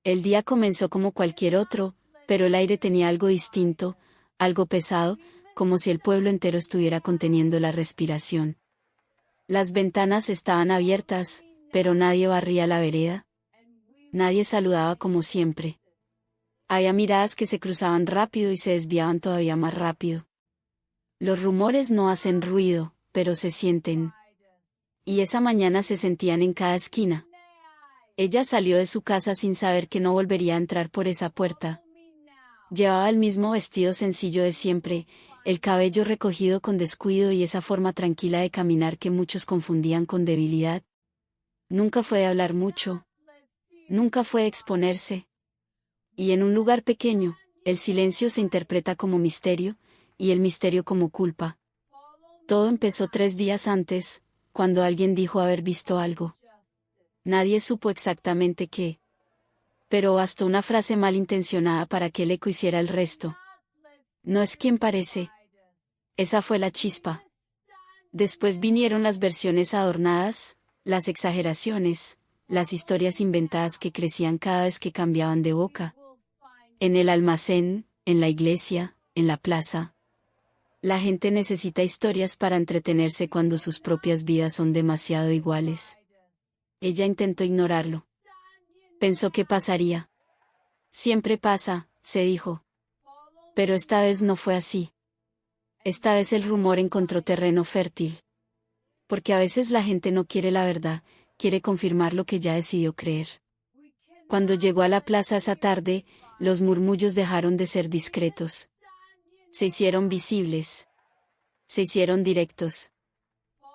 El día comenzó como cualquier otro, pero el aire tenía algo distinto, algo pesado, como si el pueblo entero estuviera conteniendo la respiración. Las ventanas estaban abiertas, pero nadie barría la vereda. Nadie saludaba como siempre. Había miradas que se cruzaban rápido y se desviaban todavía más rápido. Los rumores no hacen ruido, pero se sienten. Y esa mañana se sentían en cada esquina. Ella salió de su casa sin saber que no volvería a entrar por esa puerta. Llevaba el mismo vestido sencillo de siempre, el cabello recogido con descuido y esa forma tranquila de caminar que muchos confundían con debilidad. Nunca fue de hablar mucho. Nunca fue de exponerse. Y en un lugar pequeño, el silencio se interpreta como misterio, y el misterio como culpa. Todo empezó 3 días antes, cuando alguien dijo haber visto algo. Nadie supo exactamente qué. Pero bastó una frase malintencionada para que el eco hiciera el resto. No es quien parece. Esa fue la chispa. Después vinieron las versiones adornadas, las exageraciones, las historias inventadas que crecían cada vez que cambiaban de boca. En el almacén, en la iglesia, en la plaza. La gente necesita historias para entretenerse cuando sus propias vidas son demasiado iguales. Ella intentó ignorarlo. Pensó que pasaría. Siempre pasa, se dijo. Pero esta vez no fue así. Esta vez el rumor encontró terreno fértil. Porque a veces la gente no quiere la verdad, quiere confirmar lo que ya decidió creer. Cuando llegó a la plaza esa tarde, los murmullos dejaron de ser discretos. Se hicieron visibles. Se hicieron directos.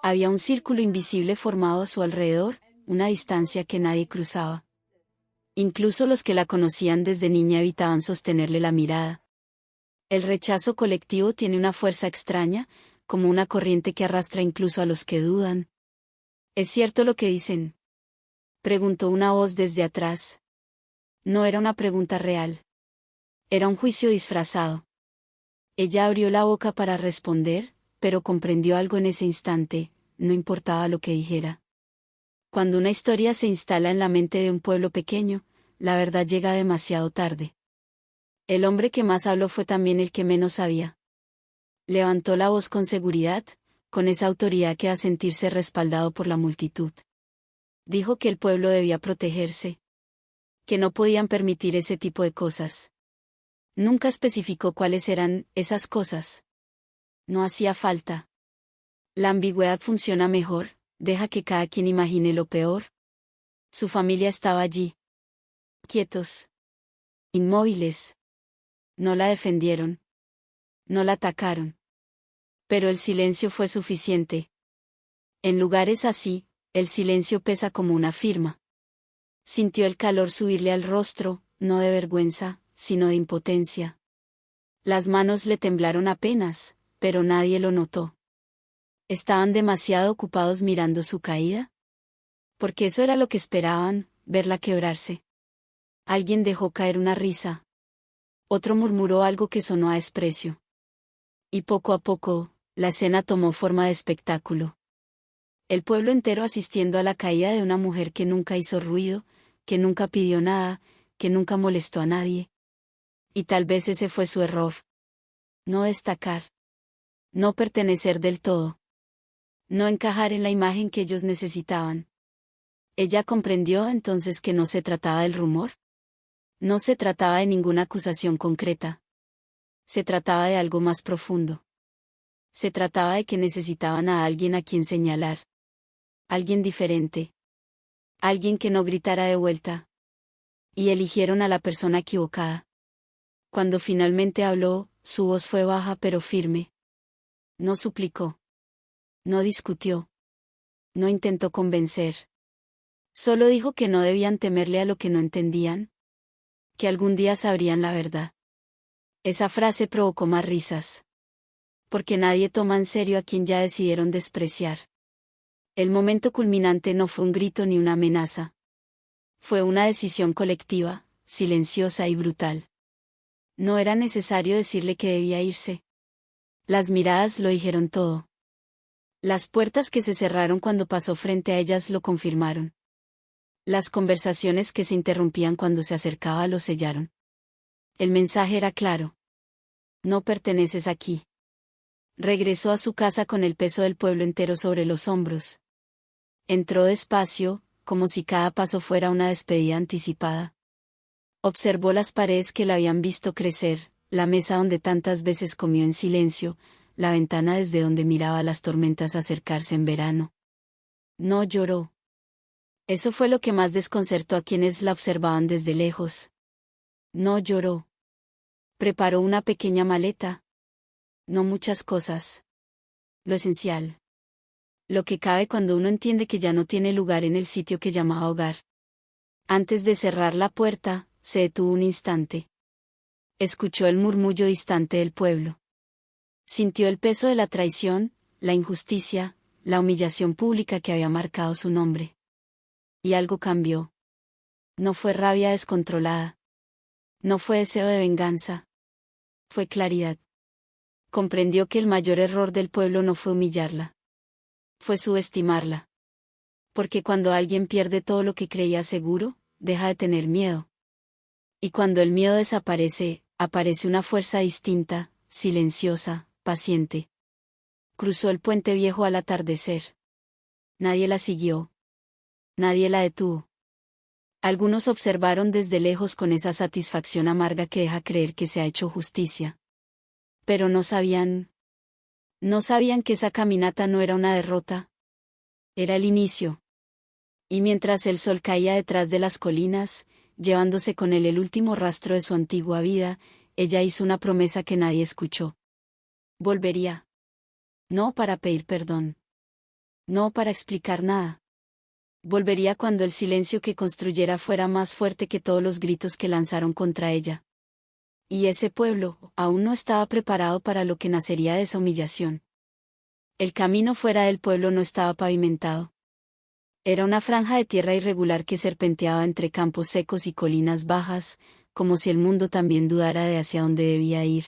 Había un círculo invisible formado a su alrededor, una distancia que nadie cruzaba. Incluso los que la conocían desde niña evitaban sostenerle la mirada. El rechazo colectivo tiene una fuerza extraña, como una corriente que arrastra incluso a los que dudan. ¿Es cierto lo que dicen?, preguntó una voz desde atrás. No era una pregunta real. Era un juicio disfrazado. Ella abrió la boca para responder, pero comprendió algo en ese instante, no importaba lo que dijera. Cuando una historia se instala en la mente de un pueblo pequeño, la verdad llega demasiado tarde. El hombre que más habló fue también el que menos sabía. Levantó la voz con seguridad, con esa autoridad que hace sentirse respaldado por la multitud. Dijo que el pueblo debía protegerse. Que no podían permitir ese tipo de cosas. Nunca especificó cuáles eran esas cosas. No hacía falta. La ambigüedad funciona mejor, deja que cada quien imagine lo peor. Su familia estaba allí. Quietos. Inmóviles. No la defendieron. No la atacaron. Pero el silencio fue suficiente. En lugares así, el silencio pesa como una firma. Sintió el calor subirle al rostro, no de vergüenza, sino de impotencia. Las manos le temblaron apenas, pero nadie lo notó. ¿Estaban demasiado ocupados mirando su caída? Porque eso era lo que esperaban, verla quebrarse. Alguien dejó caer una risa. Otro murmuró algo que sonó a desprecio. Y poco a poco, la escena tomó forma de espectáculo. El pueblo entero asistiendo a la caída de una mujer que nunca hizo ruido, que nunca pidió nada, que nunca molestó a nadie. Y tal vez ese fue su error. No destacar. No pertenecer del todo. No encajar en la imagen que ellos necesitaban. Ella comprendió entonces que no se trataba del rumor. No se trataba de ninguna acusación concreta. Se trataba de algo más profundo. Se trataba de que necesitaban a alguien a quien señalar. Alguien diferente. Alguien que no gritara de vuelta. Y eligieron a la persona equivocada. Cuando finalmente habló, su voz fue baja pero firme. No suplicó. No discutió. No intentó convencer. Solo dijo que no debían temerle a lo que no entendían. Que algún día sabrían la verdad. Esa frase provocó más risas. Porque nadie toma en serio a quien ya decidieron despreciar. El momento culminante no fue un grito ni una amenaza. Fue una decisión colectiva, silenciosa y brutal. No era necesario decirle que debía irse. Las miradas lo dijeron todo. Las puertas que se cerraron cuando pasó frente a ellas lo confirmaron. Las conversaciones que se interrumpían cuando se acercaba lo sellaron. El mensaje era claro. No perteneces aquí. Regresó a su casa con el peso del pueblo entero sobre los hombros. Entró despacio, como si cada paso fuera una despedida anticipada. Observó las paredes que la habían visto crecer, la mesa donde tantas veces comió en silencio, la ventana desde donde miraba las tormentas acercarse en verano. No lloró. Eso fue lo que más desconcertó a quienes la observaban desde lejos. No lloró. Preparó una pequeña maleta. No muchas cosas. Lo esencial. Lo que cabe cuando uno entiende que ya no tiene lugar en el sitio que llamaba hogar. Antes de cerrar la puerta, se detuvo un instante. Escuchó el murmullo distante del pueblo. Sintió el peso de la traición, la injusticia, la humillación pública que había marcado su nombre. Y algo cambió. No fue rabia descontrolada. No fue deseo de venganza. Fue claridad. Comprendió que el mayor error del pueblo no fue humillarla. Fue subestimarla. Porque cuando alguien pierde todo lo que creía seguro, deja de tener miedo. Y cuando el miedo desaparece, aparece una fuerza distinta, silenciosa, paciente. Cruzó el puente viejo al atardecer. Nadie la siguió. Nadie la detuvo. Algunos observaron desde lejos con esa satisfacción amarga que deja creer que se ha hecho justicia. Pero no sabían que esa caminata no era una derrota. Era el inicio. Y mientras el sol caía detrás de las colinas, llevándose con él el último rastro de su antigua vida, ella hizo una promesa que nadie escuchó. Volvería. No para pedir perdón. No para explicar nada. Volvería cuando el silencio que construyera fuera más fuerte que todos los gritos que lanzaron contra ella. Y ese pueblo aún no estaba preparado para lo que nacería de esa humillación. El camino fuera del pueblo no estaba pavimentado. Era una franja de tierra irregular que serpenteaba entre campos secos y colinas bajas, como si el mundo también dudara de hacia dónde debía ir.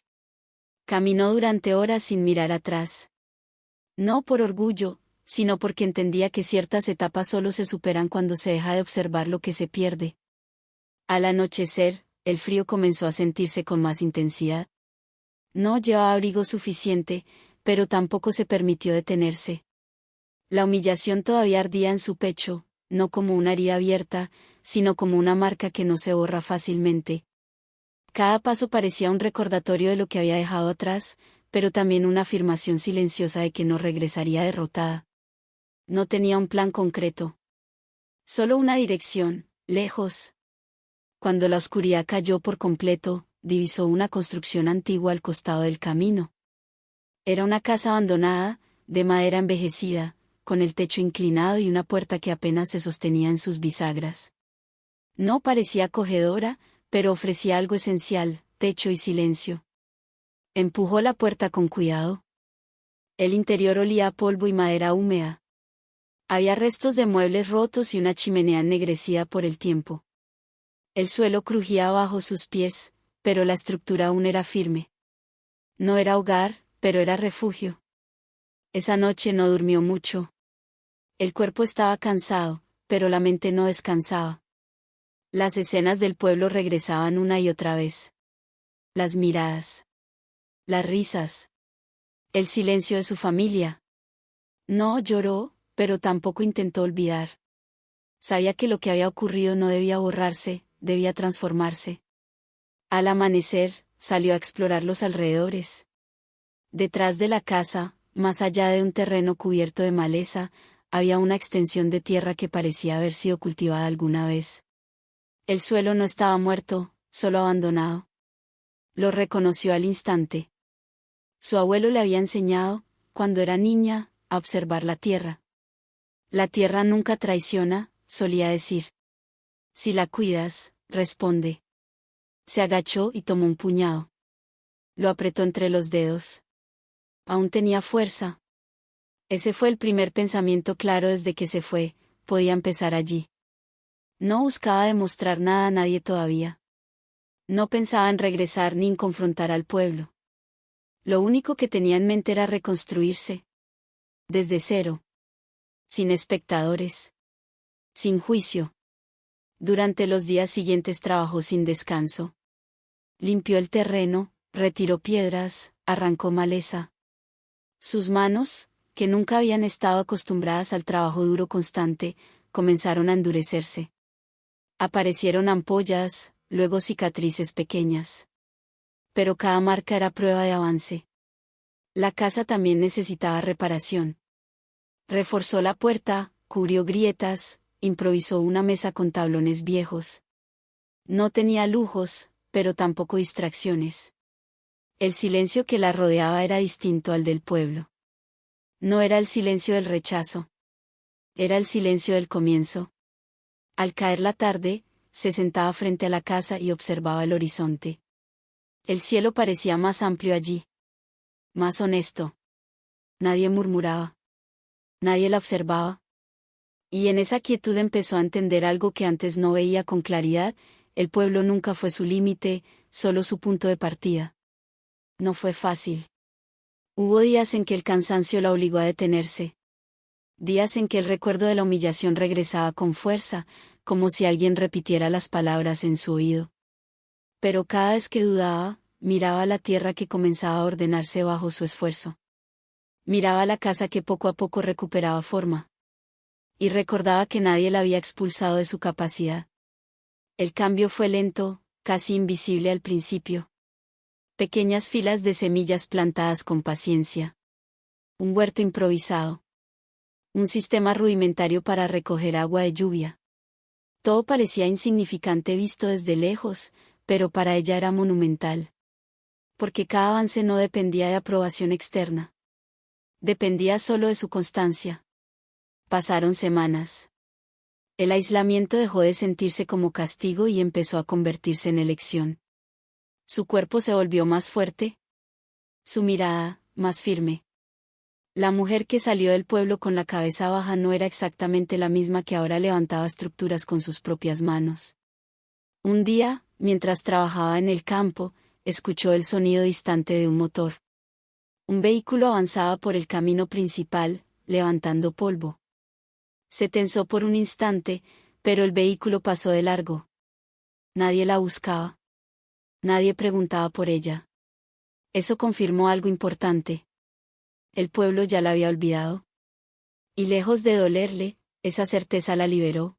Caminó durante horas sin mirar atrás. No por orgullo, sino porque entendía que ciertas etapas solo se superan cuando se deja de observar lo que se pierde. Al anochecer, el frío comenzó a sentirse con más intensidad. No llevaba abrigo suficiente, pero tampoco se permitió detenerse. La humillación todavía ardía en su pecho, no como una herida abierta, sino como una marca que no se borra fácilmente. Cada paso parecía un recordatorio de lo que había dejado atrás, pero también una afirmación silenciosa de que no regresaría derrotada. No tenía un plan concreto. Solo una dirección, lejos. Cuando la oscuridad cayó por completo, divisó una construcción antigua al costado del camino. Era una casa abandonada, de madera envejecida, con el techo inclinado y una puerta que apenas se sostenía en sus bisagras. No parecía acogedora, pero ofrecía algo esencial, techo y silencio. Empujó la puerta con cuidado. El interior olía a polvo y madera húmeda. Había restos de muebles rotos y una chimenea ennegrecida por el tiempo. El suelo crujía bajo sus pies, pero la estructura aún era firme. No era hogar, pero era refugio. Esa noche no durmió mucho. El cuerpo estaba cansado, pero la mente no descansaba. Las escenas del pueblo regresaban una y otra vez. Las miradas. Las risas. El silencio de su familia. No lloró, pero tampoco intentó olvidar. Sabía que lo que había ocurrido no debía borrarse, debía transformarse. Al amanecer, salió a explorar los alrededores. Detrás de la casa, más allá de un terreno cubierto de maleza, había una extensión de tierra que parecía haber sido cultivada alguna vez. El suelo no estaba muerto, solo abandonado. Lo reconoció al instante. Su abuelo le había enseñado, cuando era niña, a observar la tierra. La tierra nunca traiciona, solía decir. Si la cuidas, responde. Se agachó y tomó un puñado. Lo apretó entre los dedos. Aún tenía fuerza. Ese fue el primer pensamiento claro desde que se fue, podía empezar allí. No buscaba demostrar nada a nadie todavía. No pensaba en regresar ni en confrontar al pueblo. Lo único que tenía en mente era reconstruirse. Desde cero. Sin espectadores. Sin juicio. Durante los días siguientes trabajó sin descanso. Limpió el terreno, retiró piedras, arrancó maleza. Sus manos, que nunca habían estado acostumbradas al trabajo duro constante, comenzaron a endurecerse. Aparecieron ampollas, luego cicatrices pequeñas. Pero cada marca era prueba de avance. La casa también necesitaba reparación. Reforzó la puerta, cubrió grietas, improvisó una mesa con tablones viejos. No tenía lujos, pero tampoco distracciones. El silencio que la rodeaba era distinto al del pueblo. No era el silencio del rechazo. Era el silencio del comienzo. Al caer la tarde, se sentaba frente a la casa y observaba el horizonte. El cielo parecía más amplio allí. Más honesto. Nadie murmuraba. Nadie la observaba. Y en esa quietud empezó a entender algo que antes no veía con claridad: el pueblo nunca fue su límite, solo su punto de partida. No fue fácil. Hubo días en que el cansancio la obligó a detenerse. Días en que el recuerdo de la humillación regresaba con fuerza, como si alguien repitiera las palabras en su oído. Pero cada vez que dudaba, miraba a la tierra que comenzaba a ordenarse bajo su esfuerzo. Miraba a la casa que poco a poco recuperaba forma. Y recordaba que nadie la había expulsado de su capacidad. El cambio fue lento, casi invisible al principio. Pequeñas filas de semillas plantadas con paciencia. Un huerto improvisado. Un sistema rudimentario para recoger agua de lluvia. Todo parecía insignificante visto desde lejos, pero para ella era monumental. Porque cada avance no dependía de aprobación externa. Dependía solo de su constancia. Pasaron semanas. El aislamiento dejó de sentirse como castigo y empezó a convertirse en elección. Su cuerpo se volvió más fuerte. Su mirada, más firme. La mujer que salió del pueblo con la cabeza baja no era exactamente la misma que ahora levantaba estructuras con sus propias manos. Un día, mientras trabajaba en el campo, escuchó el sonido distante de un motor. Un vehículo avanzaba por el camino principal, levantando polvo. Se tensó por un instante, pero el vehículo pasó de largo. Nadie la buscaba. Nadie preguntaba por ella. Eso confirmó algo importante. El pueblo ya la había olvidado. Y lejos de dolerle, esa certeza la liberó.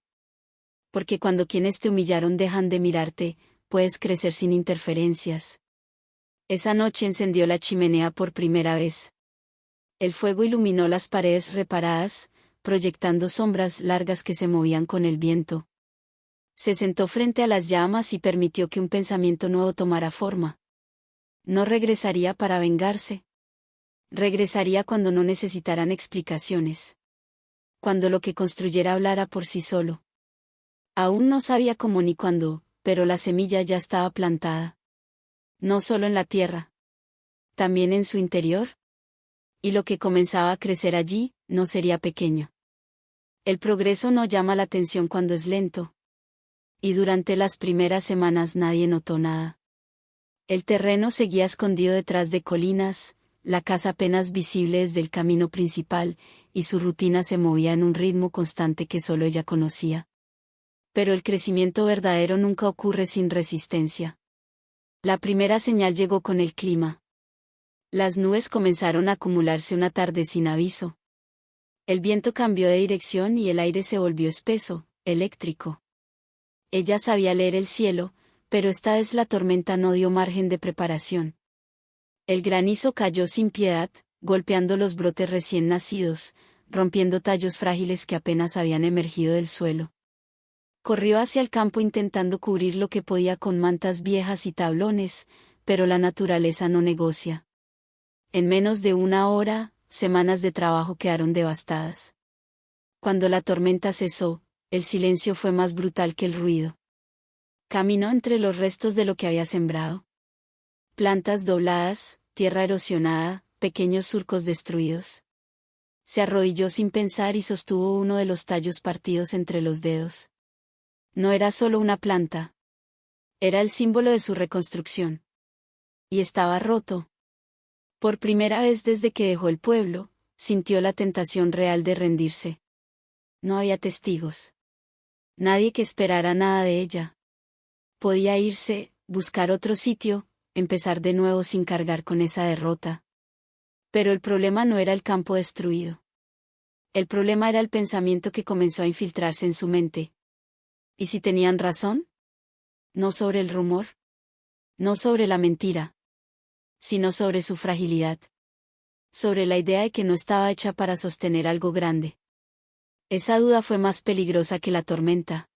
Porque cuando quienes te humillaron dejan de mirarte, puedes crecer sin interferencias. Esa noche encendió la chimenea por primera vez. El fuego iluminó las paredes reparadas, proyectando sombras largas que se movían con el viento. Se sentó frente a las llamas y permitió que un pensamiento nuevo tomara forma. No regresaría para vengarse. Regresaría cuando no necesitaran explicaciones. Cuando lo que construyera hablara por sí solo. Aún no sabía cómo ni cuándo, pero la semilla ya estaba plantada. No solo en la tierra. También en su interior. Y lo que comenzaba a crecer allí, no sería pequeño. El progreso no llama la atención cuando es lento. Y durante las primeras semanas nadie notó nada. El terreno seguía escondido detrás de colinas, la casa apenas visible desde el camino principal, y su rutina se movía en un ritmo constante que solo ella conocía. Pero el crecimiento verdadero nunca ocurre sin resistencia. La primera señal llegó con el clima. Las nubes comenzaron a acumularse una tarde sin aviso. El viento cambió de dirección y el aire se volvió espeso, eléctrico. Ella sabía leer el cielo, pero esta vez la tormenta no dio margen de preparación. El granizo cayó sin piedad, golpeando los brotes recién nacidos, rompiendo tallos frágiles que apenas habían emergido del suelo. Corrió hacia el campo intentando cubrir lo que podía con mantas viejas y tablones, pero la naturaleza no negocia. En menos de una hora, semanas de trabajo quedaron devastadas. Cuando la tormenta cesó, el silencio fue más brutal que el ruido. Caminó entre los restos de lo que había sembrado. Plantas dobladas, tierra erosionada, pequeños surcos destruidos. Se arrodilló sin pensar y sostuvo uno de los tallos partidos entre los dedos. No era solo una planta. Era el símbolo de su reconstrucción. Y estaba roto. Por primera vez desde que dejó el pueblo, sintió la tentación real de rendirse. No había testigos. Nadie que esperara nada de ella. Podía irse, buscar otro sitio, empezar de nuevo sin cargar con esa derrota. Pero el problema no era el campo destruido. El problema era el pensamiento que comenzó a infiltrarse en su mente. ¿Y si tenían razón? No sobre el rumor. No sobre la mentira. Sino sobre su fragilidad. Sobre la idea de que no estaba hecha para sostener algo grande. Esa duda fue más peligrosa que la tormenta.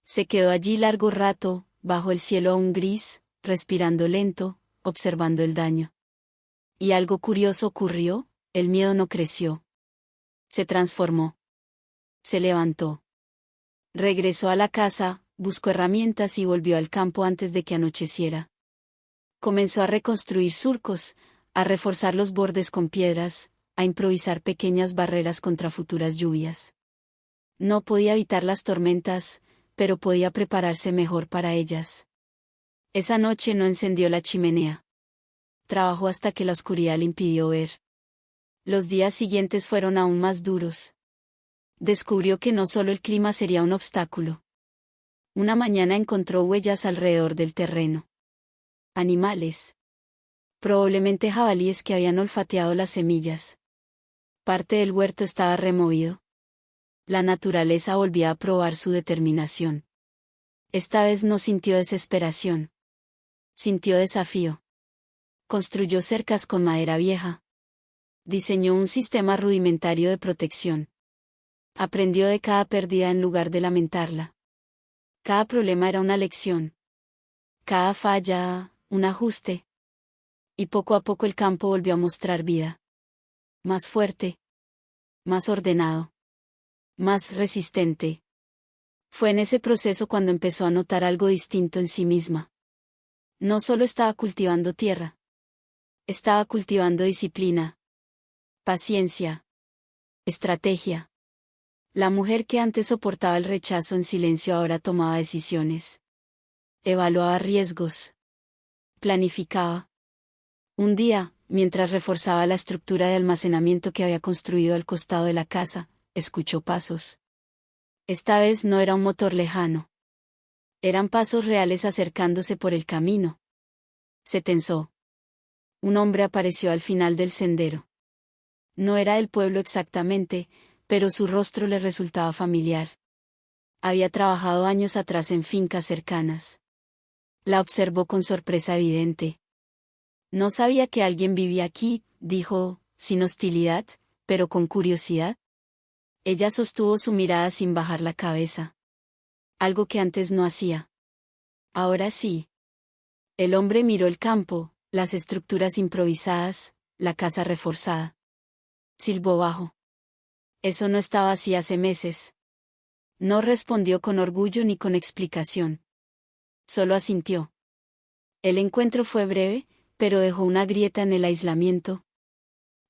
Se quedó allí largo rato, bajo el cielo aún gris, respirando lento, observando el daño. Y algo curioso ocurrió, el miedo no creció. Se transformó. Se levantó. Regresó a la casa, buscó herramientas y volvió al campo antes de que anocheciera. Comenzó a reconstruir surcos, a reforzar los bordes con piedras, a improvisar pequeñas barreras contra futuras lluvias. No podía evitar las tormentas, pero podía prepararse mejor para ellas. Esa noche no encendió la chimenea. Trabajó hasta que la oscuridad le impidió ver. Los días siguientes fueron aún más duros. Descubrió que no solo el clima sería un obstáculo. Una mañana encontró huellas alrededor del terreno. Animales. Probablemente jabalíes que habían olfateado las semillas. Parte del huerto estaba removido. La naturaleza volvía a probar su determinación. Esta vez no sintió desesperación. Sintió desafío. Construyó cercas con madera vieja. Diseñó un sistema rudimentario de protección. Aprendió de cada pérdida en lugar de lamentarla. Cada problema era una lección. Cada falla, un ajuste. Y poco a poco el campo volvió a mostrar vida. Más fuerte. Más ordenado. Más resistente. Fue en ese proceso cuando empezó a notar algo distinto en sí misma. No solo estaba cultivando tierra. Estaba cultivando disciplina. Paciencia. Estrategia. La mujer que antes soportaba el rechazo en silencio ahora tomaba decisiones. Evaluaba riesgos. Planificaba. Un día, mientras reforzaba la estructura de almacenamiento que había construido al costado de la casa, escuchó pasos. Esta vez no era un motor lejano. Eran pasos reales acercándose por el camino. Se tensó. Un hombre apareció al final del sendero. No era del pueblo exactamente, pero su rostro le resultaba familiar. Había trabajado años atrás en fincas cercanas. La observó con sorpresa evidente. No sabía que alguien vivía aquí, dijo, sin hostilidad, pero con curiosidad. Ella sostuvo su mirada sin bajar la cabeza. Algo que antes no hacía. Ahora sí. El hombre miró el campo, las estructuras improvisadas, la casa reforzada. Silbó bajo. Eso no estaba así hace meses. No respondió con orgullo ni con explicación. Solo asintió. El encuentro fue breve, pero dejó una grieta en el aislamiento.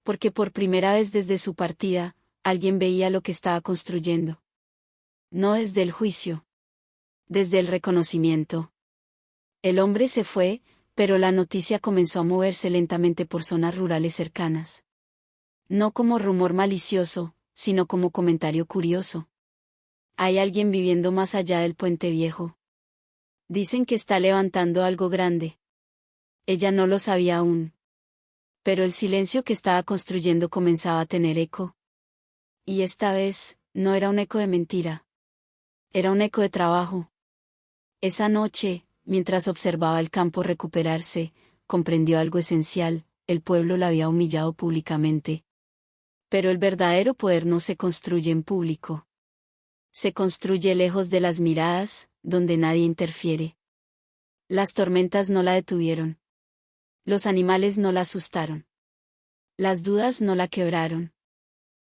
Porque por primera vez desde su partida, alguien veía lo que estaba construyendo. No desde el juicio. Desde el reconocimiento. El hombre se fue, pero la noticia comenzó a moverse lentamente por zonas rurales cercanas. No como rumor malicioso, sino como comentario curioso. Hay alguien viviendo más allá del puente viejo. Dicen que está levantando algo grande. Ella no lo sabía aún. Pero el silencio que estaba construyendo comenzaba a tener eco. Y esta vez, no era un eco de mentira. Era un eco de trabajo. Esa noche, mientras observaba el campo recuperarse, comprendió algo esencial: el pueblo la había humillado públicamente. Pero el verdadero poder no se construye en público. Se construye lejos de las miradas, donde nadie interfiere. Las tormentas no la detuvieron. Los animales no la asustaron. Las dudas no la quebraron.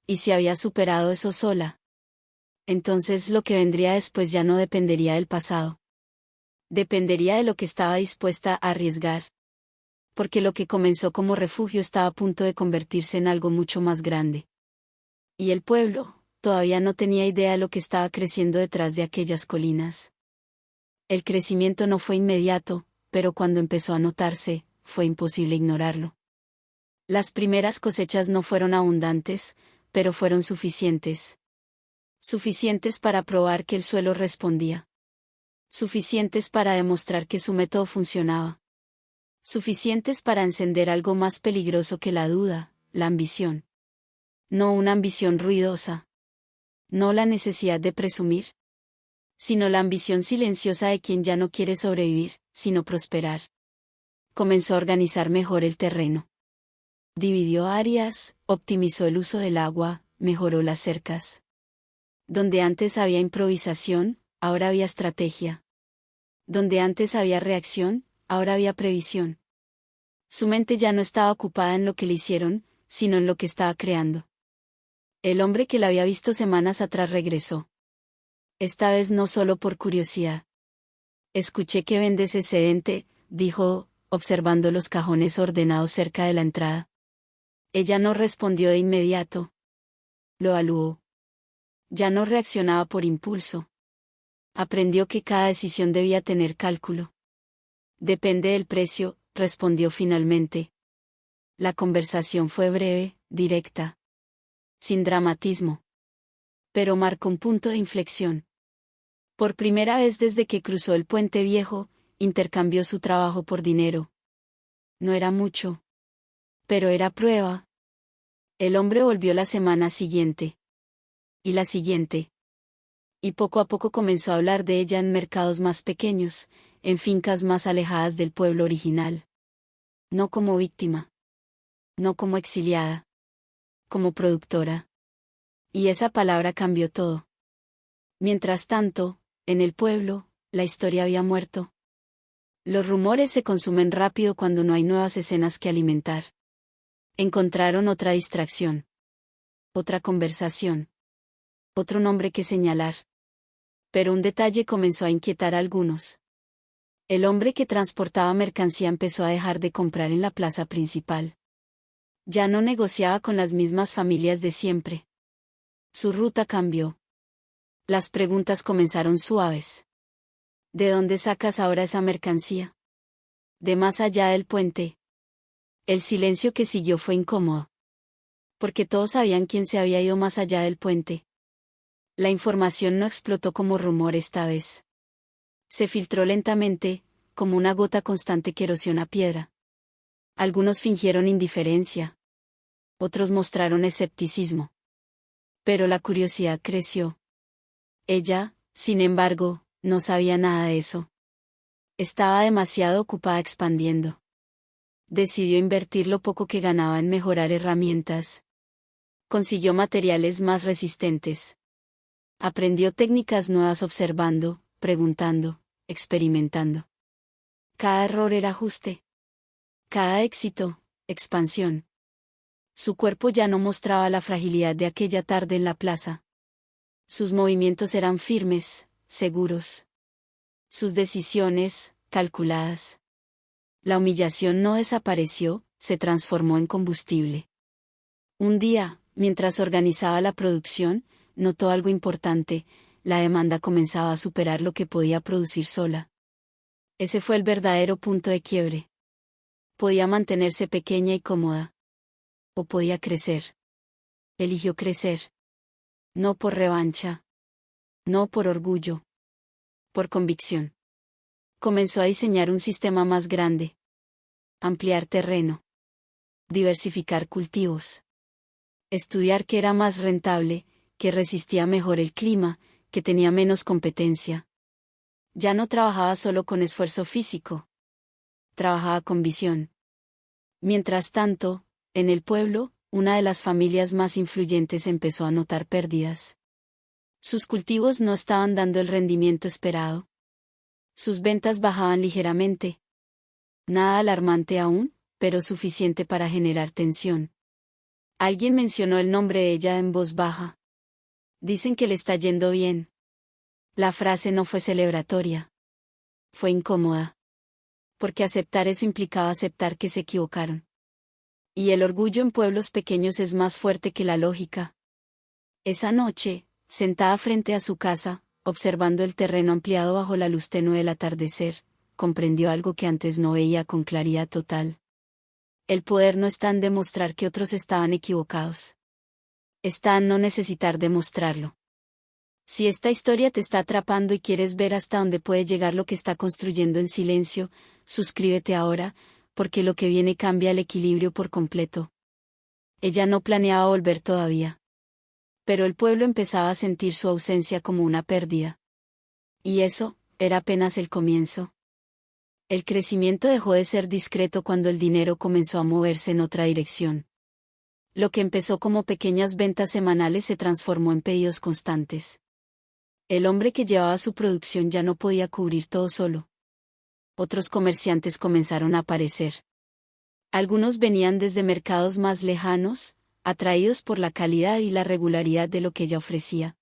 ¿Y si había superado eso sola? Entonces lo que vendría después ya no dependería del pasado. Dependería de lo que estaba dispuesta a arriesgar. Porque lo que comenzó como refugio estaba a punto de convertirse en algo mucho más grande. Y el pueblo todavía no tenía idea de lo que estaba creciendo detrás de aquellas colinas. El crecimiento no fue inmediato, pero cuando empezó a notarse, fue imposible ignorarlo. Las primeras cosechas no fueron abundantes, pero fueron suficientes. Suficientes para probar que el suelo respondía. Suficientes para demostrar que su método funcionaba. Suficientes para encender algo más peligroso que la duda, la ambición. No una ambición ruidosa. No la necesidad de presumir. Sino la ambición silenciosa de quien ya no quiere sobrevivir, sino prosperar. Comenzó a organizar mejor el terreno. Dividió áreas, optimizó el uso del agua, mejoró las cercas. Donde antes había improvisación, ahora había estrategia. Donde antes había reacción, ahora había previsión. Su mente ya no estaba ocupada en lo que le hicieron, sino en lo que estaba creando. El hombre que la había visto semanas atrás regresó. Esta vez no solo por curiosidad. Escuché que vendes excedente, dijo, observando los cajones ordenados cerca de la entrada. Ella no respondió de inmediato. Lo evaluó. Ya no reaccionaba por impulso. Aprendió que cada decisión debía tener cálculo. Depende del precio, respondió finalmente. La conversación fue breve, directa. Sin dramatismo. Pero marcó un punto de inflexión. Por primera vez desde que cruzó el puente viejo, intercambió su trabajo por dinero. No era mucho. Pero era prueba. El hombre volvió la semana siguiente. Y la siguiente. Y poco a poco comenzó a hablar de ella en mercados más pequeños, en fincas más alejadas del pueblo original. No como víctima. No como exiliada. Como productora. Y esa palabra cambió todo. Mientras tanto, en el pueblo, la historia había muerto. Los rumores se consumen rápido cuando no hay nuevas escenas que alimentar. Encontraron otra distracción. Otra conversación. Otro nombre que señalar. Pero un detalle comenzó a inquietar a algunos. El hombre que transportaba mercancía empezó a dejar de comprar en la plaza principal. Ya no negociaba con las mismas familias de siempre. Su ruta cambió. Las preguntas comenzaron suaves. ¿De dónde sacas ahora esa mercancía? De más allá del puente. El silencio que siguió fue incómodo. Porque todos sabían quién se había ido más allá del puente. La información no explotó como rumor esta vez. Se filtró lentamente, como una gota constante que erosiona piedra. Algunos fingieron indiferencia. Otros mostraron escepticismo. Pero la curiosidad creció. Ella, sin embargo, no sabía nada de eso. Estaba demasiado ocupada expandiendo. Decidió invertir lo poco que ganaba en mejorar herramientas. Consiguió materiales más resistentes. Aprendió técnicas nuevas observando, preguntando, experimentando. Cada error era ajuste. Cada éxito, expansión. Su cuerpo ya no mostraba la fragilidad de aquella tarde en la plaza. Sus movimientos eran firmes, seguros. Sus decisiones, calculadas. La humillación no desapareció, se transformó en combustible. Un día, mientras organizaba la producción, notó algo importante: la demanda comenzaba a superar lo que podía producir sola. Ese fue el verdadero punto de quiebre. Podía mantenerse pequeña y cómoda. O podía crecer. Eligió crecer. No por revancha. No por orgullo. Por convicción. Comenzó a diseñar un sistema más grande. Ampliar terreno. Diversificar cultivos. Estudiar qué era más rentable, que resistía mejor el clima, que tenía menos competencia. Ya no trabajaba solo con esfuerzo físico. Trabajaba con visión. Mientras tanto, en el pueblo, una de las familias más influyentes empezó a notar pérdidas. Sus cultivos no estaban dando el rendimiento esperado. Sus ventas bajaban ligeramente. Nada alarmante aún, pero suficiente para generar tensión. Alguien mencionó el nombre de ella en voz baja. Dicen que le está yendo bien. La frase no fue celebratoria. Fue incómoda. Porque aceptar eso implicaba aceptar que se equivocaron. Y el orgullo en pueblos pequeños es más fuerte que la lógica. Esa noche, sentada frente a su casa, observando el terreno ampliado bajo la luz tenue del atardecer, comprendió algo que antes no veía con claridad total. El poder no está en demostrar que otros estaban equivocados. Está en no necesitar demostrarlo. Si esta historia te está atrapando y quieres ver hasta dónde puede llegar lo que está construyendo en silencio, suscríbete ahora, porque lo que viene cambia el equilibrio por completo. Ella no planeaba volver todavía. Pero el pueblo empezaba a sentir su ausencia como una pérdida. Y eso, era apenas el comienzo. El crecimiento dejó de ser discreto cuando el dinero comenzó a moverse en otra dirección. Lo que empezó como pequeñas ventas semanales se transformó en pedidos constantes. El hombre que llevaba su producción ya no podía cubrir todo solo. Otros comerciantes comenzaron a aparecer. Algunos venían desde mercados más lejanos, atraídos por la calidad y la regularidad de lo que ella ofrecía.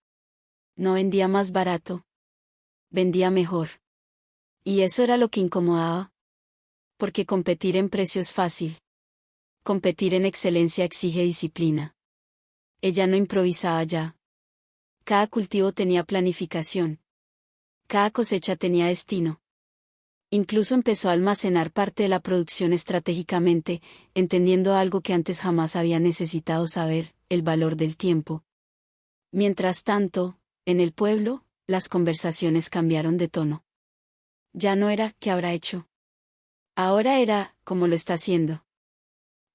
No vendía más barato. Vendía mejor. Y eso era lo que incomodaba. Porque competir en precio es fácil. Competir en excelencia exige disciplina. Ella no improvisaba ya. Cada cultivo tenía planificación. Cada cosecha tenía destino. Incluso empezó a almacenar parte de la producción estratégicamente, entendiendo algo que antes jamás había necesitado saber, el valor del tiempo. Mientras tanto, en el pueblo, las conversaciones cambiaron de tono. Ya no era ¿qué habrá hecho? Ahora era ¿cómo lo está haciendo?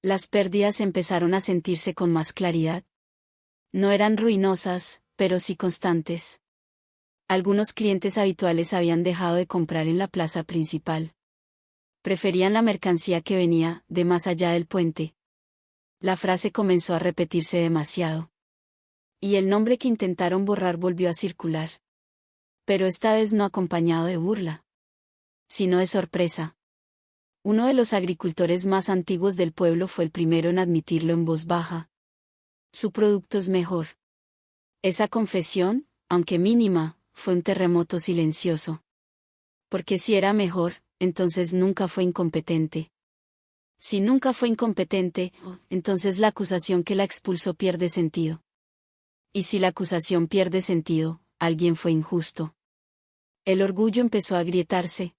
Las pérdidas empezaron a sentirse con más claridad. No eran ruinosas, pero sí constantes. Algunos clientes habituales habían dejado de comprar en la plaza principal. Preferían la mercancía que venía de más allá del puente. La frase comenzó a repetirse demasiado. Y el nombre que intentaron borrar volvió a circular. Pero esta vez no acompañado de burla, sino de sorpresa. Uno de los agricultores más antiguos del pueblo fue el primero en admitirlo en voz baja. Su producto es mejor. Esa confesión, aunque mínima, fue un terremoto silencioso. Porque si era mejor, entonces nunca fue incompetente. Si nunca fue incompetente, entonces la acusación que la expulsó pierde sentido. Y si la acusación pierde sentido, alguien fue injusto. El orgullo empezó a agrietarse.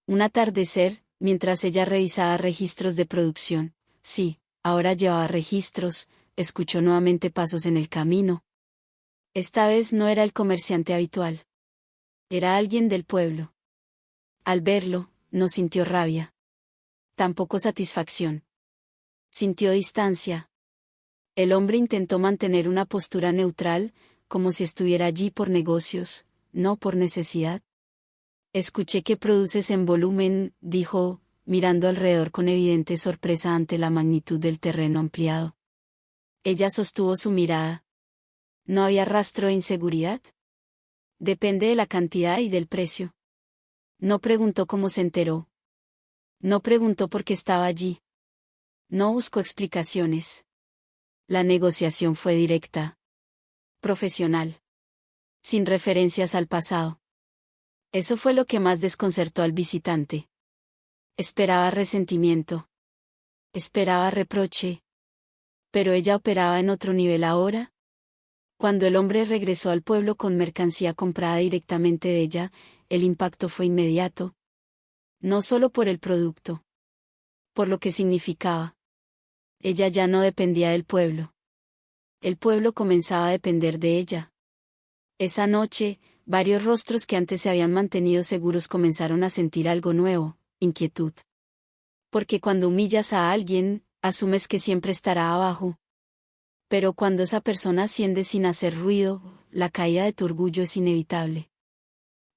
Un atardecer, mientras ella revisaba registros de producción, sí, ahora llevaba registros, escuchó nuevamente pasos en el camino. Esta vez no era el comerciante habitual. Era alguien del pueblo. Al verlo, no sintió rabia. Tampoco satisfacción. Sintió distancia. El hombre intentó mantener una postura neutral, como si estuviera allí por negocios, no por necesidad. Escuché que produces en volumen, dijo, mirando alrededor con evidente sorpresa ante la magnitud del terreno ampliado. Ella sostuvo su mirada. ¿No había rastro de inseguridad? Depende de la cantidad y del precio. No preguntó cómo se enteró. No preguntó por qué estaba allí. No buscó explicaciones. La negociación fue directa. Profesional. Sin referencias al pasado. Eso fue lo que más desconcertó al visitante. Esperaba resentimiento. Esperaba reproche. Pero ella operaba en otro nivel ahora. Cuando el hombre regresó al pueblo con mercancía comprada directamente de ella, el impacto fue inmediato. No solo por el producto. Por lo que significaba. Ella ya no dependía del pueblo. El pueblo comenzaba a depender de ella. Esa noche, varios rostros que antes se habían mantenido seguros comenzaron a sentir algo nuevo, inquietud. Porque cuando humillas a alguien, asumes que siempre estará abajo. Pero cuando esa persona asciende sin hacer ruido, la caída de tu orgullo es inevitable.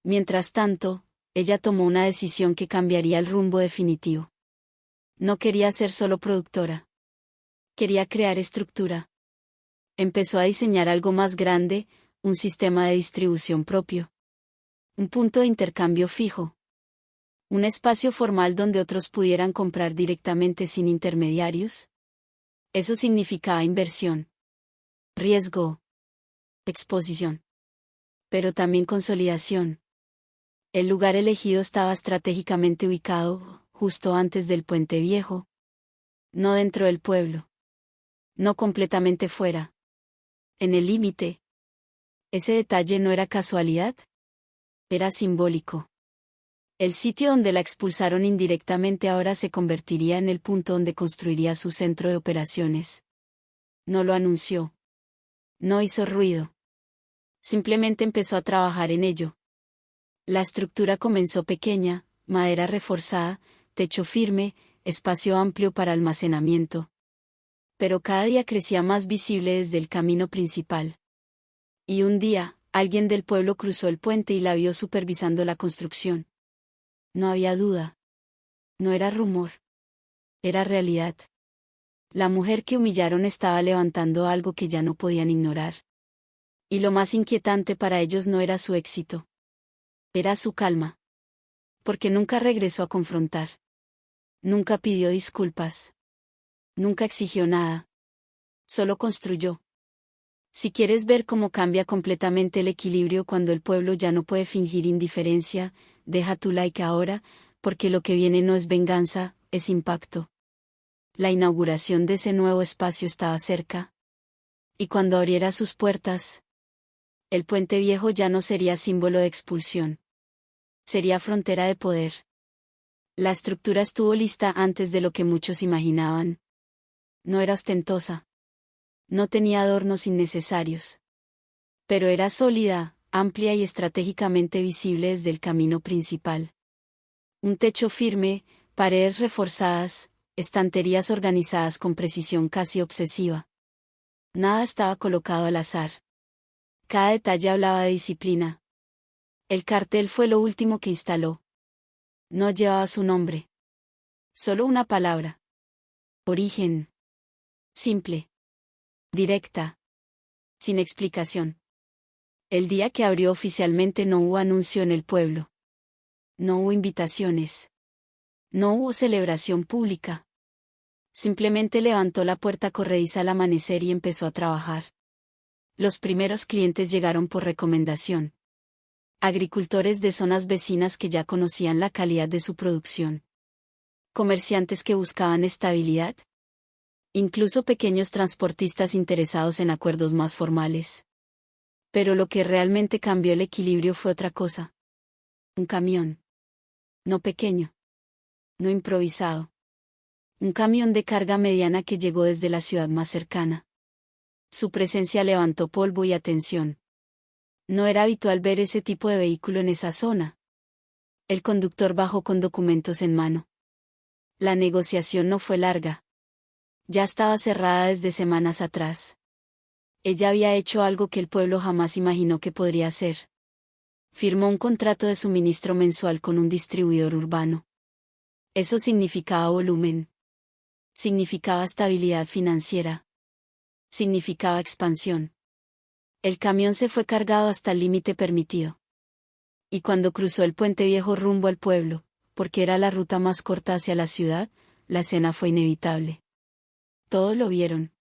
Mientras tanto, ella tomó una decisión que cambiaría el rumbo definitivo. No quería ser solo productora. Quería crear estructura. Empezó a diseñar algo más grande, un sistema de distribución propio. Un punto de intercambio fijo. Un espacio formal donde otros pudieran comprar directamente sin intermediarios. Eso significaba inversión. Riesgo. Exposición. Pero también consolidación. El lugar elegido estaba estratégicamente ubicado, justo antes del puente viejo. No dentro del pueblo. No completamente fuera. En el límite. Ese detalle no era casualidad. Era simbólico. El sitio donde la expulsaron indirectamente ahora se convertiría en el punto donde construiría su centro de operaciones. No lo anunció. No hizo ruido. Simplemente empezó a trabajar en ello. La estructura comenzó pequeña, madera reforzada, techo firme, espacio amplio para almacenamiento. Pero cada día crecía más visible desde el camino principal. Y un día, alguien del pueblo cruzó el puente y la vio supervisando la construcción. No había duda. No era rumor. Era realidad. La mujer que humillaron estaba levantando algo que ya no podían ignorar. Y lo más inquietante para ellos no era su éxito. Era su calma. Porque nunca regresó a confrontar. Nunca pidió disculpas. Nunca exigió nada. Solo construyó. Si quieres ver cómo cambia completamente el equilibrio cuando el pueblo ya no puede fingir indiferencia, deja tu like ahora, porque lo que viene no es venganza, es impacto. La inauguración de ese nuevo espacio estaba cerca. Y cuando abriera sus puertas, el puente viejo ya no sería símbolo de expulsión. Sería frontera de poder. La estructura estuvo lista antes de lo que muchos imaginaban. No era ostentosa. No tenía adornos innecesarios. Pero era sólida, amplia y estratégicamente visible desde el camino principal. Un techo firme, paredes reforzadas, estanterías organizadas con precisión casi obsesiva. Nada estaba colocado al azar. Cada detalle hablaba de disciplina. El cartel fue lo último que instaló. No llevaba su nombre. Solo una palabra. Origen. Simple. Directa. Sin explicación. El día que abrió oficialmente no hubo anuncio en el pueblo. No hubo invitaciones. No hubo celebración pública. Simplemente levantó la puerta corrediza al amanecer y empezó a trabajar. Los primeros clientes llegaron por recomendación. Agricultores de zonas vecinas que ya conocían la calidad de su producción. Comerciantes que buscaban estabilidad. Incluso pequeños transportistas interesados en acuerdos más formales. Pero lo que realmente cambió el equilibrio fue otra cosa. Un camión. No pequeño. No improvisado. Un camión de carga mediana que llegó desde la ciudad más cercana. Su presencia levantó polvo y atención. No era habitual ver ese tipo de vehículo en esa zona. El conductor bajó con documentos en mano. La negociación no fue larga. Ya estaba cerrada desde semanas atrás. Ella había hecho algo que el pueblo jamás imaginó que podría hacer. Firmó un contrato de suministro mensual con un distribuidor urbano. Eso significaba volumen. Significaba estabilidad financiera. Significaba expansión. El camión se fue cargado hasta el límite permitido. Y cuando cruzó el puente viejo rumbo al pueblo, porque era la ruta más corta hacia la ciudad, la escena fue inevitable. Todos lo vieron.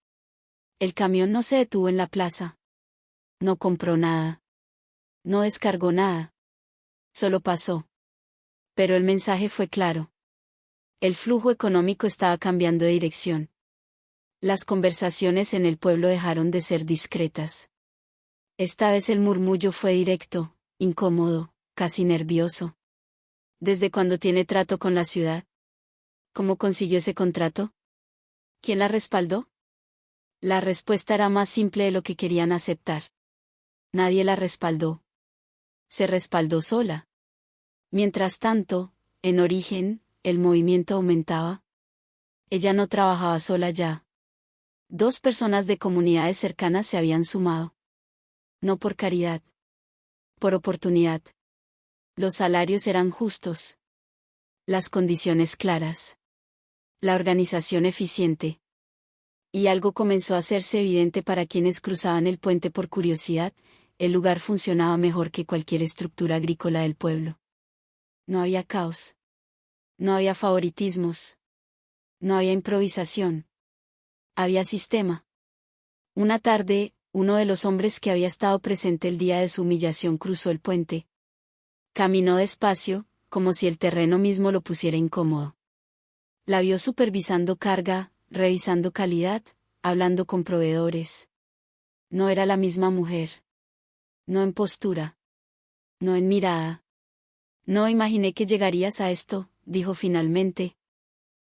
El camión no se detuvo en la plaza. No compró nada. No descargó nada. Solo pasó. Pero el mensaje fue claro. El flujo económico estaba cambiando de dirección. Las conversaciones en el pueblo dejaron de ser discretas. Esta vez el murmullo fue directo, incómodo, casi nervioso. ¿Desde cuándo tiene trato con la ciudad? ¿Cómo consiguió ese contrato? ¿Quién la respaldó? La respuesta era más simple de lo que querían aceptar. Nadie la respaldó. Se respaldó sola. Mientras tanto, en Origen, el movimiento aumentaba. Ella no trabajaba sola ya. 2 personas de comunidades cercanas se habían sumado. No por caridad. Por oportunidad. Los salarios eran justos. Las condiciones claras. La organización eficiente. Y algo comenzó a hacerse evidente para quienes cruzaban el puente por curiosidad: el lugar funcionaba mejor que cualquier estructura agrícola del pueblo. No había caos. No había favoritismos. No había improvisación. Había sistema. Una tarde, uno de los hombres que había estado presente el día de su humillación cruzó el puente. Caminó despacio, como si el terreno mismo lo pusiera incómodo. La vio supervisando carga, revisando calidad, hablando con proveedores. No era la misma mujer. No en postura. No en mirada. No imaginé que llegarías a esto, dijo finalmente.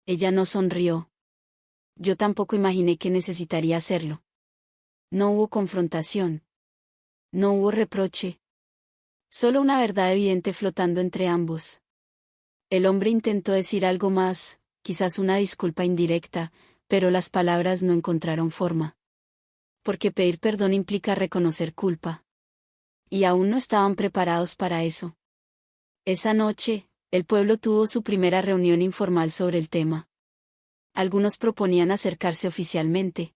Ella no sonrió. Yo tampoco imaginé que necesitaría hacerlo. No hubo confrontación. No hubo reproche. Solo una verdad evidente flotando entre ambos. El hombre intentó decir algo más, quizás una disculpa indirecta, pero las palabras no encontraron forma. Porque pedir perdón implica reconocer culpa. Y aún no estaban preparados para eso. Esa noche, el pueblo tuvo su primera reunión informal sobre el tema. Algunos proponían acercarse oficialmente.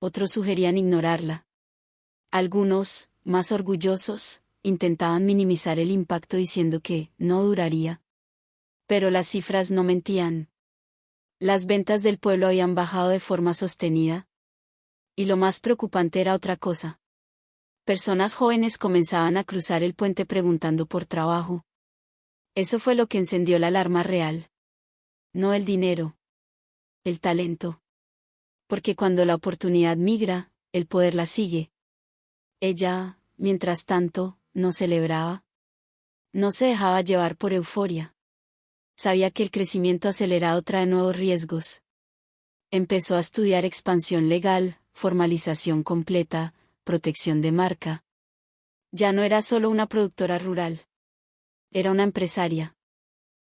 Otros sugerían ignorarla. Algunos, más orgullosos, intentaban minimizar el impacto diciendo que no duraría. Pero las cifras no mentían. Las ventas del pueblo habían bajado de forma sostenida. Y lo más preocupante era otra cosa. Personas jóvenes comenzaban a cruzar el puente preguntando por trabajo. Eso fue lo que encendió la alarma real. No el dinero. El talento. Porque cuando la oportunidad migra, el poder la sigue. Ella, mientras tanto, no celebraba. No se dejaba llevar por euforia. Sabía que el crecimiento acelerado trae nuevos riesgos. Empezó a estudiar expansión legal, formalización completa, protección de marca. Ya no era solo una productora rural. Era una empresaria.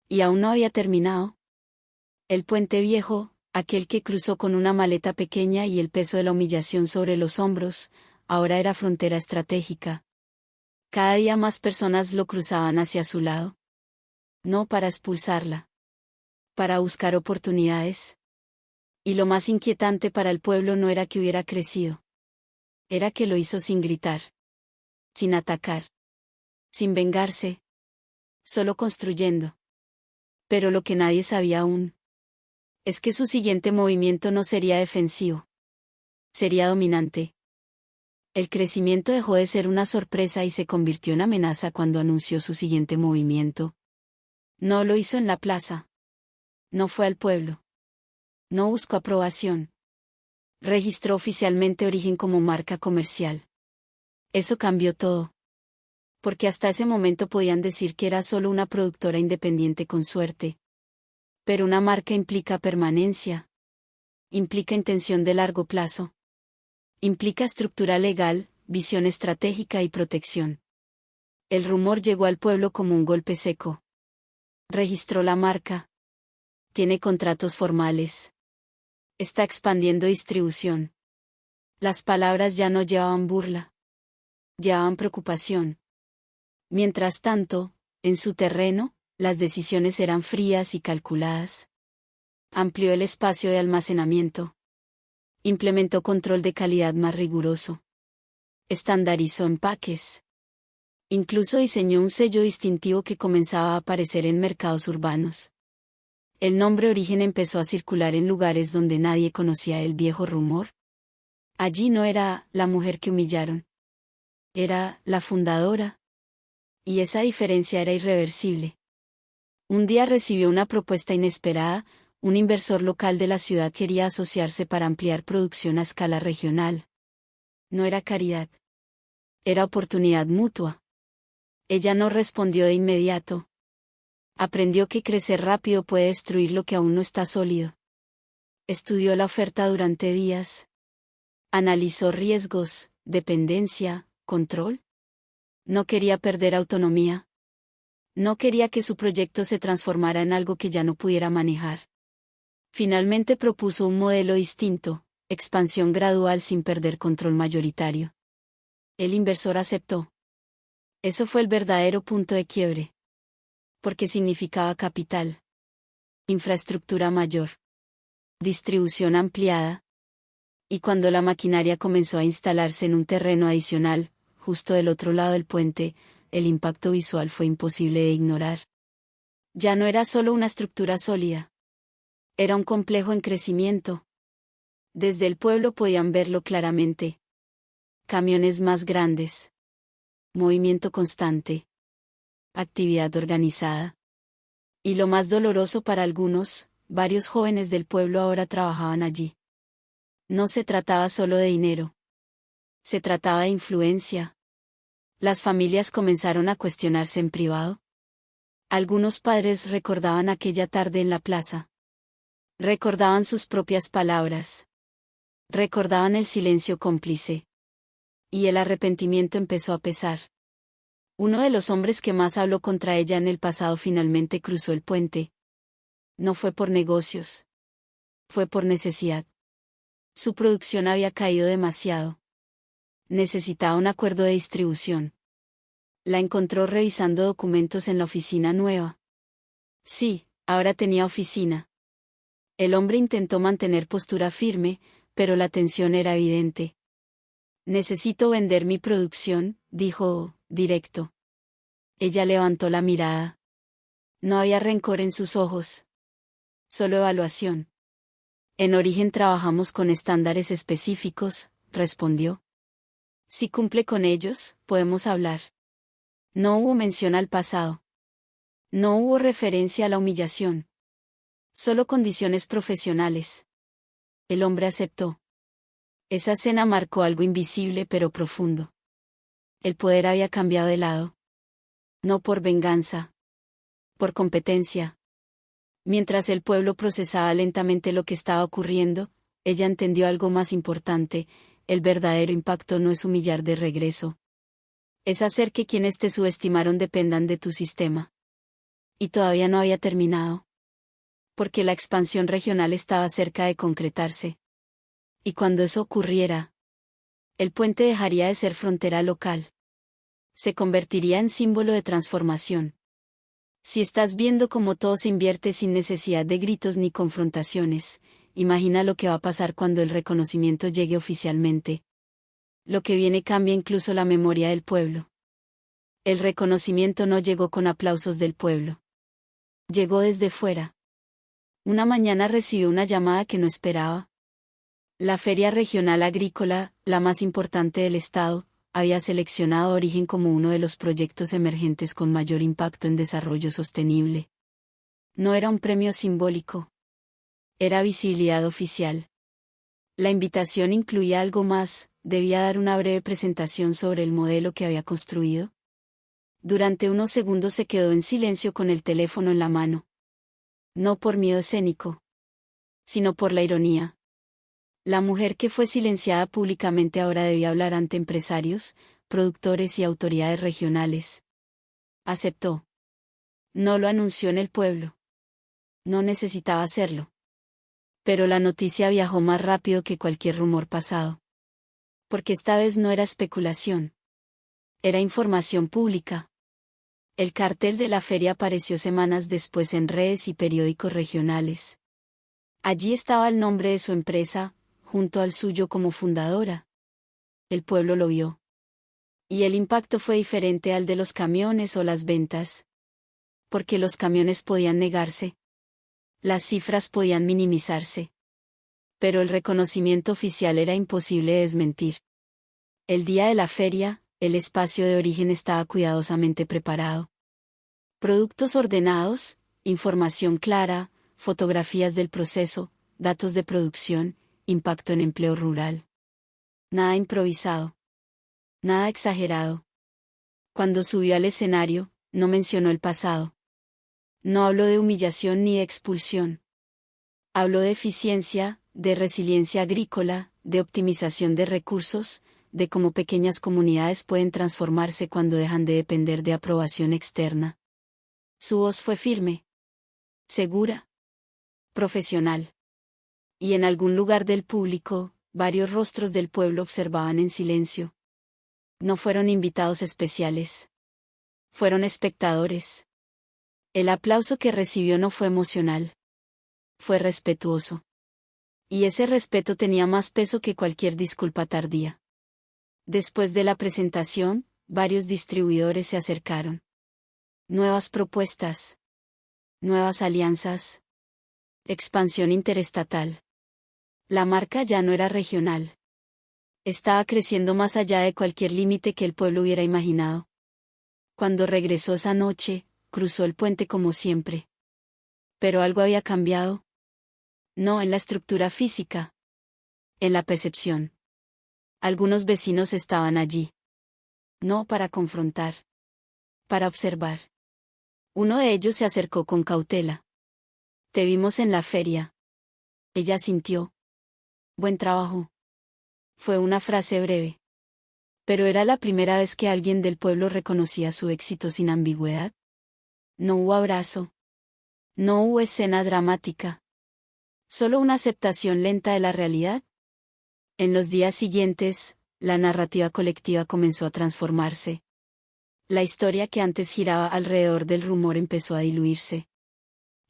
Y aún no había terminado. El puente viejo, aquel que cruzó con una maleta pequeña y el peso de la humillación sobre los hombros, ahora era frontera estratégica. Cada día más personas lo cruzaban hacia su lado. No para expulsarla. Para buscar oportunidades. Y lo más inquietante para el pueblo no era que hubiera crecido. Era que lo hizo sin gritar. Sin atacar. Sin vengarse. Solo construyendo. Pero lo que nadie sabía aún es que su siguiente movimiento no sería defensivo. Sería dominante. El crecimiento dejó de ser una sorpresa y se convirtió en amenaza cuando anunció su siguiente movimiento. No lo hizo en la plaza. No fue al pueblo. No buscó aprobación. Registró oficialmente Origen como marca comercial. Eso cambió todo. Porque hasta ese momento podían decir que era solo una productora independiente con suerte. Pero una marca implica permanencia. Implica intención de largo plazo. Implica estructura legal, visión estratégica y protección. El rumor llegó al pueblo como un golpe seco. Registró la marca. Tiene contratos formales. Está expandiendo distribución. Las palabras ya no llevaban burla. Llevaban preocupación. Mientras tanto, en su terreno, las decisiones eran frías y calculadas. Amplió el espacio de almacenamiento. Implementó control de calidad más riguroso. Estandarizó empaques. Incluso diseñó un sello distintivo que comenzaba a aparecer en mercados urbanos. El nombre Origen empezó a circular en lugares donde nadie conocía el viejo rumor. Allí no era la mujer que humillaron. Era la fundadora. Y esa diferencia era irreversible. Un día recibió una propuesta inesperada. Un inversor local de la ciudad quería asociarse para ampliar producción a escala regional. No era caridad. Era oportunidad mutua. Ella no respondió de inmediato. Aprendió que crecer rápido puede destruir lo que aún no está sólido. Estudió la oferta durante días. Analizó riesgos, dependencia, control. No quería perder autonomía. No quería que su proyecto se transformara en algo que ya no pudiera manejar. Finalmente propuso un modelo distinto, expansión gradual sin perder control mayoritario. El inversor aceptó. Eso fue el verdadero punto de quiebre. Porque significaba capital. Infraestructura mayor. Distribución ampliada. Y cuando la maquinaria comenzó a instalarse en un terreno adicional, justo del otro lado del puente, el impacto visual fue imposible de ignorar. Ya no era solo una estructura sólida. Era un complejo en crecimiento. Desde el pueblo podían verlo claramente. Camiones más grandes. Movimiento constante. Actividad organizada. Y lo más doloroso para algunos, varios jóvenes del pueblo ahora trabajaban allí. No se trataba solo de dinero. Se trataba de influencia. Las familias comenzaron a cuestionarse en privado. Algunos padres recordaban aquella tarde en la plaza. Recordaban sus propias palabras. Recordaban el silencio cómplice. Y el arrepentimiento empezó a pesar. Uno de los hombres que más habló contra ella en el pasado finalmente cruzó el puente. No fue por negocios. Fue por necesidad. Su producción había caído demasiado. Necesitaba un acuerdo de distribución. La encontró revisando documentos en la oficina nueva. Sí, ahora tenía oficina. El hombre intentó mantener postura firme, pero la tensión era evidente. Necesito vender mi producción, dijo, directo. Ella levantó la mirada. No había rencor en sus ojos. Solo evaluación. En Origen trabajamos con estándares específicos, respondió. Si cumple con ellos, podemos hablar. No hubo mención al pasado. No hubo referencia a la humillación. Solo condiciones profesionales. El hombre aceptó. Esa cena marcó algo invisible pero profundo. El poder había cambiado de lado. No por venganza. Por competencia. Mientras el pueblo procesaba lentamente lo que estaba ocurriendo, ella entendió algo más importante: el verdadero impacto no es humillar de regreso. Es hacer que quienes te subestimaron dependan de tu sistema. Y todavía no había terminado. Porque la expansión regional estaba cerca de concretarse. Y cuando eso ocurriera, el puente dejaría de ser frontera local. Se convertiría en símbolo de transformación. Si estás viendo cómo todo se invierte sin necesidad de gritos ni confrontaciones, imagina lo que va a pasar cuando el reconocimiento llegue oficialmente. Lo que viene cambia incluso la memoria del pueblo. El reconocimiento no llegó con aplausos del pueblo. Llegó desde fuera. Una mañana recibió una llamada que no esperaba. La Feria Regional Agrícola, la más importante del estado, había seleccionado Origen como uno de los proyectos emergentes con mayor impacto en desarrollo sostenible. No era un premio simbólico. Era visibilidad oficial. La invitación incluía algo más: debía dar una breve presentación sobre el modelo que había construido. Durante unos segundos se quedó en silencio con el teléfono en la mano. No por miedo escénico, sino por la ironía. La mujer que fue silenciada públicamente ahora debía hablar ante empresarios, productores y autoridades regionales. Aceptó. No lo anunció en el pueblo. No necesitaba hacerlo. Pero la noticia viajó más rápido que cualquier rumor pasado. Porque esta vez no era especulación. Era información pública. El cartel de la feria apareció semanas después en redes y periódicos regionales. Allí estaba el nombre de su empresa, junto al suyo como fundadora. El pueblo lo vio. Y el impacto fue diferente al de los camiones o las ventas. Porque los camiones podían negarse. Las cifras podían minimizarse. Pero el reconocimiento oficial era imposible de desmentir. El día de la feria, el espacio de Origen estaba cuidadosamente preparado. Productos ordenados, información clara, fotografías del proceso, datos de producción, impacto en empleo rural. Nada improvisado. Nada exagerado. Cuando subió al escenario, no mencionó el pasado. No habló de humillación ni de expulsión. Habló de eficiencia, de resiliencia agrícola, de optimización de recursos, de cómo pequeñas comunidades pueden transformarse cuando dejan de depender de aprobación externa. Su voz fue firme, segura, profesional. Y en algún lugar del público, varios rostros del pueblo observaban en silencio. No fueron invitados especiales. Fueron espectadores. El aplauso que recibió no fue emocional. Fue respetuoso. Y ese respeto tenía más peso que cualquier disculpa tardía. Después de la presentación, varios distribuidores se acercaron. Nuevas propuestas. Nuevas alianzas. Expansión interestatal. La marca ya no era regional. Estaba creciendo más allá de cualquier límite que el pueblo hubiera imaginado. Cuando regresó esa noche, cruzó el puente como siempre. Pero algo había cambiado. No en la estructura física. En la percepción. Algunos vecinos estaban allí. No para confrontar. Para observar. Uno de ellos se acercó con cautela. Te vimos en la feria. Ella sintió. Buen trabajo. Fue una frase breve. Pero era la primera vez que alguien del pueblo reconocía su éxito sin ambigüedad. No hubo abrazo. No hubo escena dramática. Solo una aceptación lenta de la realidad. En los días siguientes, la narrativa colectiva comenzó a transformarse. La historia que antes giraba alrededor del rumor empezó a diluirse.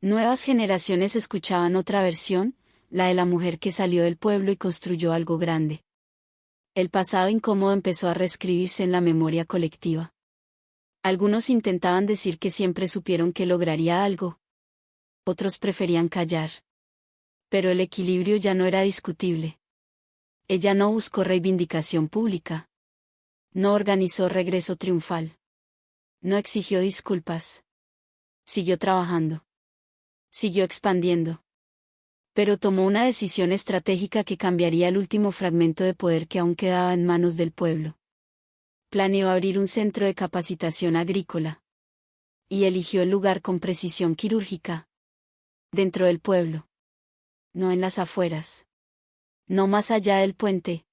Nuevas generaciones escuchaban otra versión, la de la mujer que salió del pueblo y construyó algo grande. El pasado incómodo empezó a reescribirse en la memoria colectiva. Algunos intentaban decir que siempre supieron que lograría algo. Otros preferían callar. Pero el equilibrio ya no era discutible. Ella no buscó reivindicación pública. No organizó regreso triunfal. No exigió disculpas. Siguió trabajando. Siguió expandiendo. Pero tomó una decisión estratégica que cambiaría el último fragmento de poder que aún quedaba en manos del pueblo. Planeó abrir un centro de capacitación agrícola. Y eligió el lugar con precisión quirúrgica. Dentro del pueblo. No en las afueras. No más allá del puente.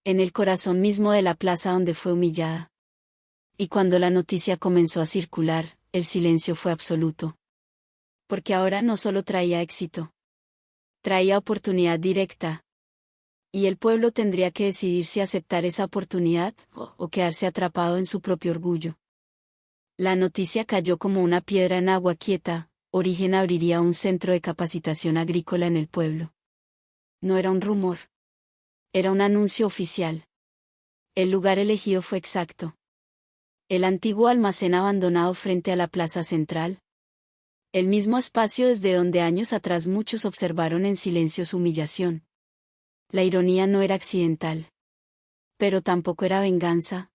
En el corazón mismo de la plaza donde fue humillada. Y cuando la noticia comenzó a circular, el silencio fue absoluto. Porque ahora no solo traía éxito. Traía oportunidad directa. Y el pueblo tendría que decidir si aceptar esa oportunidad o quedarse atrapado en su propio orgullo. La noticia cayó como una piedra en agua quieta. Origen abriría un centro de capacitación agrícola en el pueblo. No era un rumor. Era un anuncio oficial. El lugar elegido fue exacto. El antiguo almacén abandonado frente a la plaza central. El mismo espacio desde donde años atrás muchos observaron en silencio su humillación. La ironía no era accidental. Pero tampoco era venganza.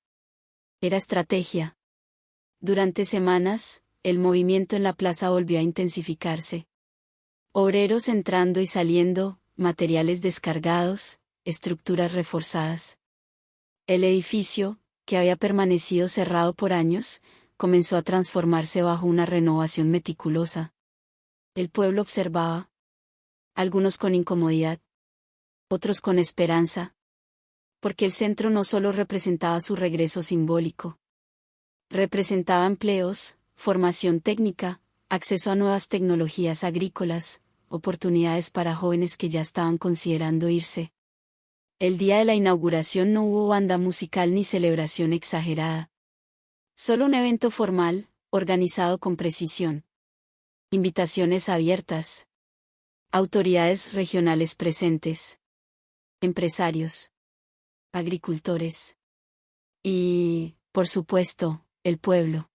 Era estrategia. Durante semanas, el movimiento en la plaza volvió a intensificarse. Obreros entrando y saliendo, materiales descargados, estructuras reforzadas. El edificio, que había permanecido cerrado por años, comenzó a transformarse bajo una renovación meticulosa. El pueblo observaba. Algunos con incomodidad. Otros con esperanza. Porque el centro no solo representaba su regreso simbólico. Representaba empleos, formación técnica, acceso a nuevas tecnologías agrícolas, oportunidades para jóvenes que ya estaban considerando irse. El día de la inauguración no hubo banda musical ni celebración exagerada. Solo un evento formal, organizado con precisión. Invitaciones abiertas. Autoridades regionales presentes. Empresarios. Agricultores. Y, por supuesto, el pueblo.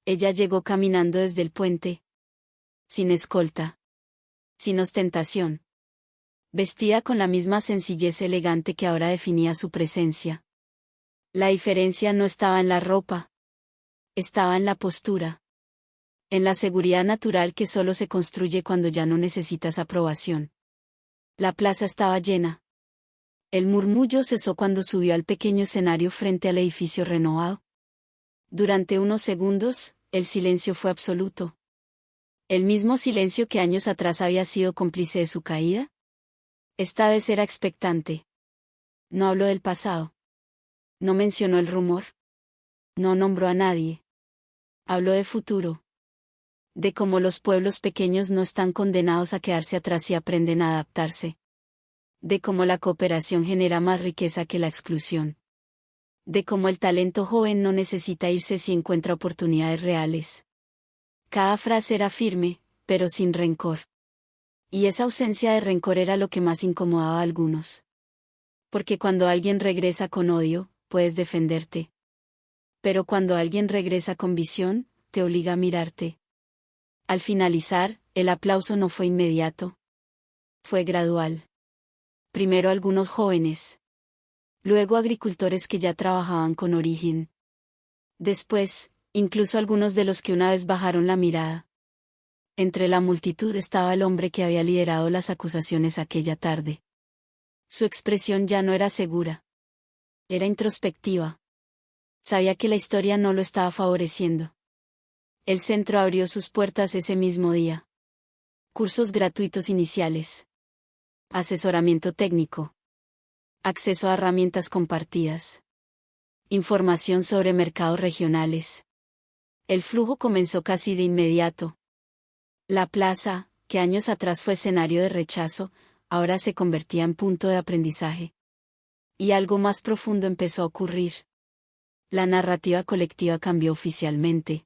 Ella llegó caminando desde el puente. Sin escolta. Sin ostentación. Vestida con la misma sencillez elegante que ahora definía su presencia. La diferencia no estaba en la ropa. Estaba en la postura. En la seguridad natural que solo se construye cuando ya no necesitas aprobación. La plaza estaba llena. El murmullo cesó cuando subió al pequeño escenario frente al edificio renovado. Durante unos segundos, el silencio fue absoluto. El mismo silencio que años atrás había sido cómplice de su caída. Esta vez era expectante. No habló del pasado. No mencionó el rumor. No nombró a nadie. Habló de futuro. De cómo los pueblos pequeños no están condenados a quedarse atrás y aprenden a adaptarse. De cómo la cooperación genera más riqueza que la exclusión. De cómo el talento joven no necesita irse si encuentra oportunidades reales. Cada frase era firme, pero sin rencor. Y esa ausencia de rencor era lo que más incomodaba a algunos. Porque cuando alguien regresa con odio, puedes defenderte. Pero cuando alguien regresa con visión, te obliga a mirarte. Al finalizar, el aplauso no fue inmediato. Fue gradual. Primero algunos jóvenes. Luego agricultores que ya trabajaban con origen. Después, incluso algunos de los que una vez bajaron la mirada. Entre la multitud estaba el hombre que había liderado las acusaciones aquella tarde. Su expresión ya no era segura. Era introspectiva. Sabía que la historia no lo estaba favoreciendo. El centro abrió sus puertas ese mismo día. Cursos gratuitos iniciales. Asesoramiento técnico. Acceso a herramientas compartidas. Información sobre mercados regionales. El flujo comenzó casi de inmediato. La plaza, que años atrás fue escenario de rechazo, ahora se convertía en punto de aprendizaje. Y algo más profundo empezó a ocurrir. La narrativa colectiva cambió oficialmente.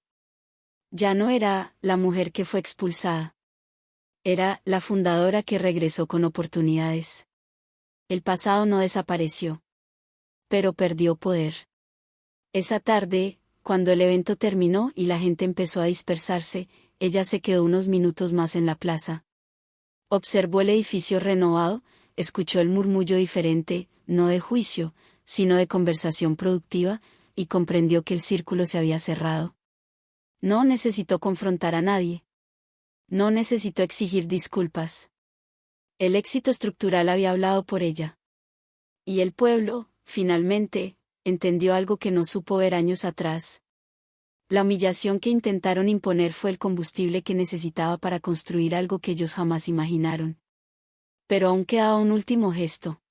Ya no era la mujer que fue expulsada. Era la fundadora que regresó con oportunidades. El pasado no desapareció, pero perdió poder. Esa tarde, cuando el evento terminó y la gente empezó a dispersarse, ella se quedó unos minutos más en la plaza. Observó el edificio renovado, escuchó el murmullo diferente, no de juicio, sino de conversación productiva, y comprendió que el círculo se había cerrado. No necesitó confrontar a nadie. No necesitó exigir disculpas. El éxito estructural había hablado por ella. Y el pueblo, finalmente, entendió algo que no supo ver años atrás. La humillación que intentaron imponer fue el combustible que necesitaba para construir algo que ellos jamás imaginaron. Pero aún quedaba un último gesto.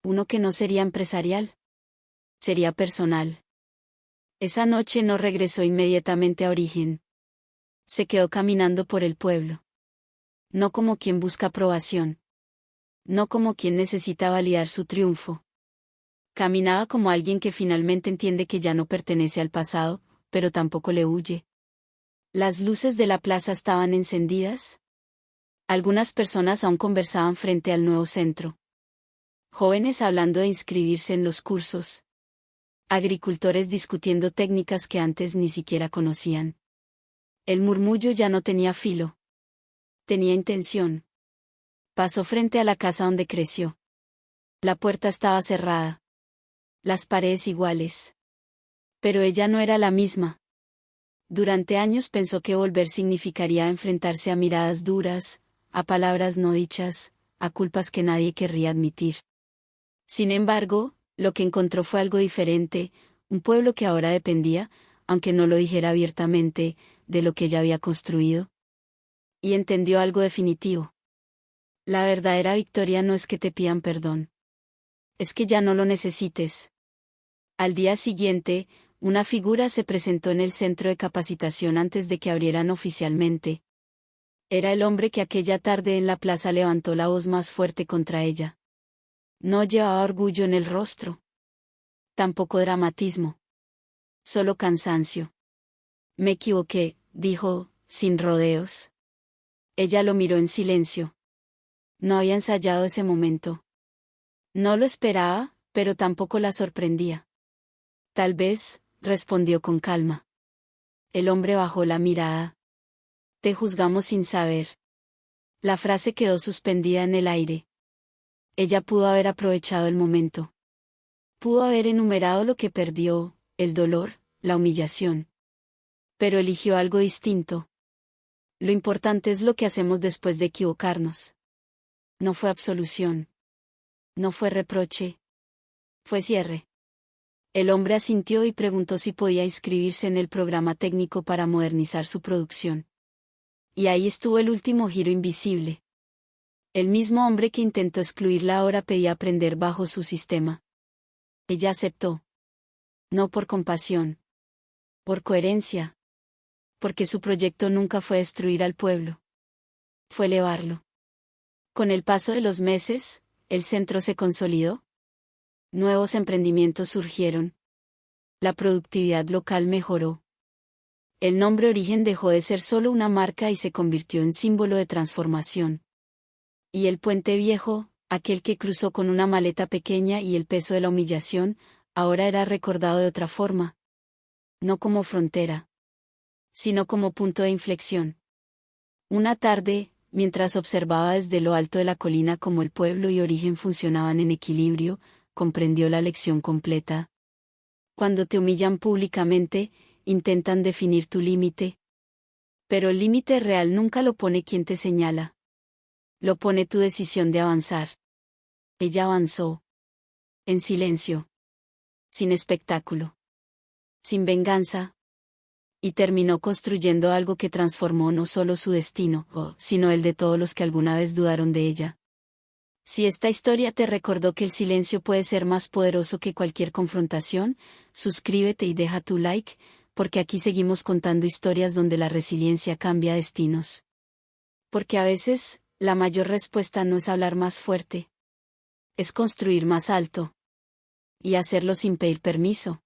Uno que no sería empresarial. Sería personal. Esa noche no regresó inmediatamente a Origen. Se quedó caminando por el pueblo. No como quien busca aprobación. No como quien necesita validar su triunfo. Caminaba como alguien que finalmente entiende que ya no pertenece al pasado, pero tampoco le huye. Las luces de la plaza estaban encendidas. Algunas personas aún conversaban frente al nuevo centro. Jóvenes hablando de inscribirse en los cursos. Agricultores discutiendo técnicas que antes ni siquiera conocían. El murmullo ya no tenía filo. Tenía intención. Pasó frente a la casa donde creció. La puerta estaba cerrada. Las paredes iguales. Pero ella no era la misma. Durante años pensó que volver significaría enfrentarse a miradas duras, a palabras no dichas, a culpas que nadie querría admitir. Sin embargo, lo que encontró fue algo diferente, un pueblo que ahora dependía, aunque no lo dijera abiertamente, de lo que ella había construido. Y entendió algo definitivo. La verdadera victoria no es que te pidan perdón. Es que ya no lo necesites. Al día siguiente, una figura se presentó en el centro de capacitación antes de que abrieran oficialmente. Era el hombre que aquella tarde en la plaza levantó la voz más fuerte contra ella. No llevaba orgullo en el rostro. Tampoco dramatismo. Solo cansancio. Me equivoqué, dijo, sin rodeos. Ella lo miró en silencio. No había ensayado ese momento. No lo esperaba, pero tampoco la sorprendía. Tal vez, respondió con calma. El hombre bajó la mirada. Te juzgamos sin saber. La frase quedó suspendida en el aire. Ella pudo haber aprovechado el momento. Pudo haber enumerado lo que perdió, el dolor, la humillación. Pero eligió algo distinto. Lo importante es lo que hacemos después de equivocarnos. No fue absolución. No fue reproche. Fue cierre. El hombre asintió y preguntó si podía inscribirse en el programa técnico para modernizar su producción. Y ahí estuvo el último giro invisible. El mismo hombre que intentó excluirla ahora pedía aprender bajo su sistema. Ella aceptó. No por compasión. Por coherencia. Porque su proyecto nunca fue destruir al pueblo. Fue elevarlo. Con el paso de los meses, el centro se consolidó. Nuevos emprendimientos surgieron. La productividad local mejoró. El nombre Origen dejó de ser solo una marca y se convirtió en símbolo de transformación. Y el puente viejo, aquel que cruzó con una maleta pequeña y el peso de la humillación, ahora era recordado de otra forma. No como frontera, sino como punto de inflexión. Una tarde, mientras observaba desde lo alto de la colina cómo el pueblo y Origen funcionaban en equilibrio, comprendió la lección completa. Cuando te humillan públicamente, intentan definir tu límite. Pero el límite real nunca lo pone quien te señala. Lo pone tu decisión de avanzar. Ella avanzó. En silencio. Sin espectáculo. Sin venganza. Y terminó construyendo algo que transformó no solo su destino, sino el de todos los que alguna vez dudaron de ella. Si esta historia te recordó que el silencio puede ser más poderoso que cualquier confrontación, suscríbete y deja tu like, porque aquí seguimos contando historias donde la resiliencia cambia destinos. Porque a veces, la mayor respuesta no es hablar más fuerte, es construir más alto. Y hacerlo sin pedir permiso.